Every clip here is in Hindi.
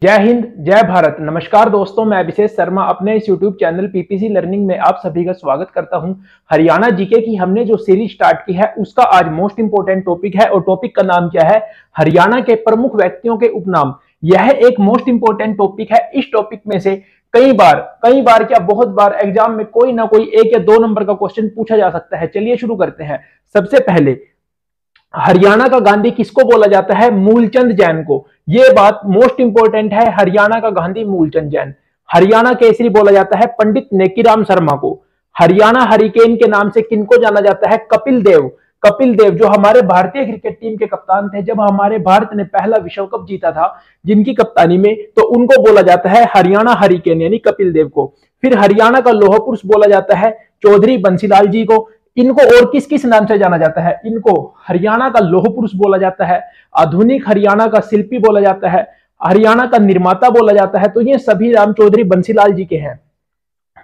जय हिंद, जय भारत। नमस्कार दोस्तों, मैं अभिषेक शर्मा अपने इस YouTube चैनल पीपीसी लर्निंग में आप सभी का स्वागत करता हूं। हरियाणा जीके की हमने जो सीरीज स्टार्ट की है उसका आज मोस्ट इंपोर्टेंट टॉपिक है और टॉपिक का नाम क्या है? हरियाणा के प्रमुख व्यक्तियों के उपनाम। यह एक मोस्ट इंपोर्टेंट टॉपिक है। इस टॉपिक में से कई बार क्या बहुत बार एग्जाम में कोई ना कोई 1 या 2 नंबर का क्वेश्चन पूछा जा सकता है। चलिए शुरू करते हैं। सबसे पहले, हरियाणा का गांधी किसको बोला जाता है? मूलचंद जैन को। यह बात मोस्ट इंपोर्टेंट है। हरियाणा का गांधी मूलचंद जैन। हरियाणा केसरी बोला जाता है पंडित नेकीराम शर्मा को। हरियाणा हरिकेन के नाम से किनको जाना जाता है? कपिल देव। कपिल देव जो हमारे भारतीय क्रिकेट टीम के कप्तान थे जब हमारे भारत ने पहला विश्व कप जीता था जिनकी कप्तानी में, तो उनको बोला जाता है हरियाणा हरिकेन, यानी कपिल देव को। फिर हरियाणा का लौह पुरुष बोला जाता है चौधरी बंसीलाल जी को। इनको और किस किस नाम से जाना जाता है? इनको हरियाणा का लौह पुरुष बोला जाता है, आधुनिक हरियाणा का शिल्पी बोला जाता है, हरियाणा का निर्माता बोला जाता है। तो ये सभी नाम चौधरी बंसीलाल जी के हैं।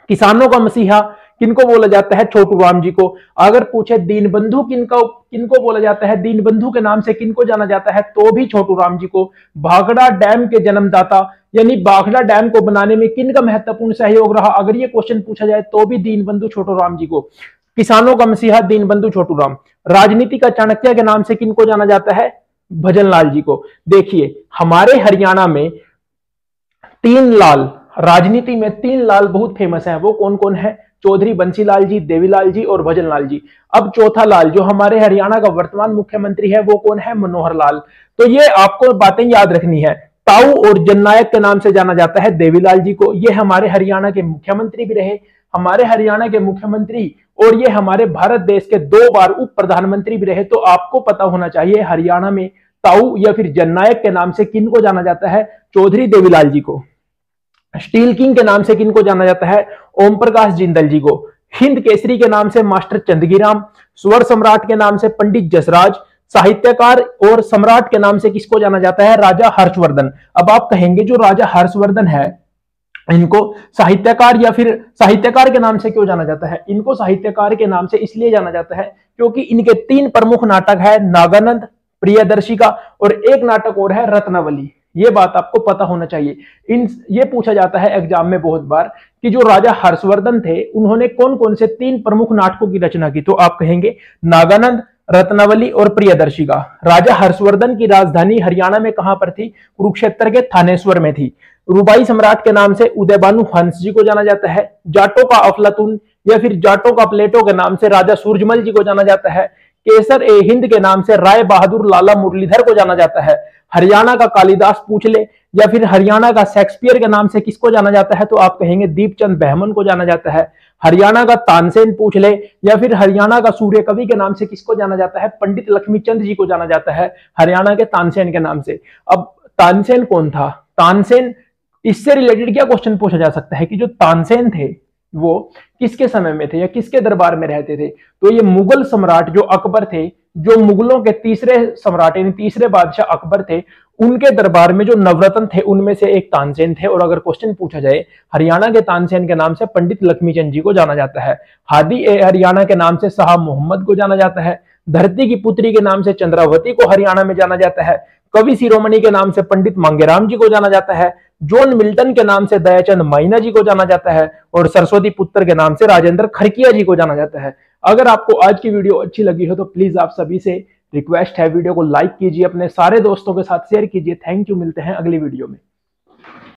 किसानों का मसीहा किनको बोला जाता है? छोटू राम जी को। अगर पूछे दीनबंधु किनको बोला जाता है? दीनबंधु के नाम से किनको जाना जाता है? तो भी छोटू राम जी को। भाखड़ा डैम के जन्मदाता, यानी भाखड़ा डैम को बनाने में किनका महत्वपूर्ण सहयोग रहा? अगर ये क्वेश्चन पूछा जाए तो भी दीनबंधु छोटू राम जी को। किसानों का मसीहा दीनबंधु छोटू राम। राजनीति का चाणक्य के नाम से किनको जाना जाता है? भजन लाल जी को। देखिए, हमारे हरियाणा में 3 लाल, राजनीति में 3 लाल बहुत फेमस हैं। वो कौन कौन है? चौधरी बंसीलाल जी, देवीलाल जी और भजन लाल जी। अब चौथा लाल जो हमारे हरियाणा का वर्तमान मुख्यमंत्री है वो कौन है? मनोहर लाल। तो ये आपको बातें याद रखनी है। ताऊ और जननायक के नाम से जाना जाता है देवीलाल जी को। ये हमारे हरियाणा के मुख्यमंत्री भी रहे, हमारे हरियाणा के मुख्यमंत्री, और ये हमारे भारत देश के 2 बार उप प्रधानमंत्री भी रहे। तो आपको पता होना चाहिए हरियाणा में ताऊ या फिर जननायक के नाम से किनको जाना जाता है? चौधरी देवीलाल जी को। स्टील किंग के नाम से किनको जाना जाता है? ओम प्रकाश जिंदल जी को। हिंद केसरी के नाम से मास्टर चंदगीराम। स्वर सम्राट के नाम से पंडित जसराज। साहित्यकार और सम्राट के नाम से किसको जाना जाता है? राजा हर्षवर्धन। अब आप कहेंगे जो राजा हर्षवर्धन है इनको साहित्यकार या फिर साहित्यकार के नाम से क्यों जाना जाता है? इनको साहित्यकार के नाम से इसलिए जाना जाता है क्योंकि इनके 3 प्रमुख नाटक है, नागानंद, प्रियदर्शिका और एक नाटक और है रत्नावली। ये बात आपको पता होना चाहिए। ये पूछा जाता है एग्जाम में बहुत बार कि जो राजा हर्षवर्धन थे उन्होंने कौन कौन से 3 प्रमुख नाटकों की रचना की? तो आप कहेंगे नागानंद, रत्नावली और प्रियदर्शिका। राजा हर्षवर्धन की राजधानी हरियाणा में कहां पर थी? कुरुक्षेत्र के थानेश्वर में थी। रूबाई सम्राट के नाम से उदयभानु हंस जी को जाना जाता है। जाटों का अफलातून या फिर जाटों का प्लेटो के नाम से राजा सूरजमल जी को जाना जाता है। केसर ए हिंद के नाम से राय बहादुर लाला मुरलीधर को जाना जाता है। हरियाणा का कालिदास पूछ ले या फिर हरियाणा का शेक्सपियर के नाम से किसको जाना जाता है? तो आप कहेंगे दीपचंद बहमन को जाना जाता है। हरियाणा का तानसेन पूछ ले या फिर हरियाणा का सूर्य कवि के नाम से किसको जाना जाता है? पंडित लक्ष्मीचंद जी को जाना जाता है हरियाणा के तानसेन के नाम से। अब तानसेन कौन था? तानसेन, इससे रिलेटेड क्या क्वेश्चन पूछा जा सकता है कि जो तानसेन थे वो किसके समय में थे या किसके दरबार में रहते थे? तो ये मुगल सम्राट जो अकबर थे, जो मुगलों के तीसरे सम्राट यानी तीसरे बादशाह अकबर थे, उनके दरबार में जो नवरत्न थे उनमें से एक तानसेन थे। और अगर क्वेश्चन पूछा जाए हरियाणा के तानसेन के नाम से पंडित लक्ष्मीचंद जी को जाना जाता है। हादी ए हरियाणा के नाम से शाह मोहम्मद को जाना जाता है। धरती की पुत्री के नाम से चंद्रावती को हरियाणा में जाना जाता है। कवि शिरोमणि के नाम से पंडित मांगेराम जी को जाना जाता है। जॉन मिल्टन के नाम से दयाचंद माइना जी को जाना जाता है और सरस्वती पुत्र के नाम से राजेंद्र खरकिया जी को जाना जाता है। अगर आपको आज की वीडियो अच्छी लगी हो तो प्लीज आप सभी से रिक्वेस्ट है वीडियो को लाइक कीजिए, अपने सारे दोस्तों के साथ शेयर कीजिए। थैंक यू, मिलते हैं अगली वीडियो में।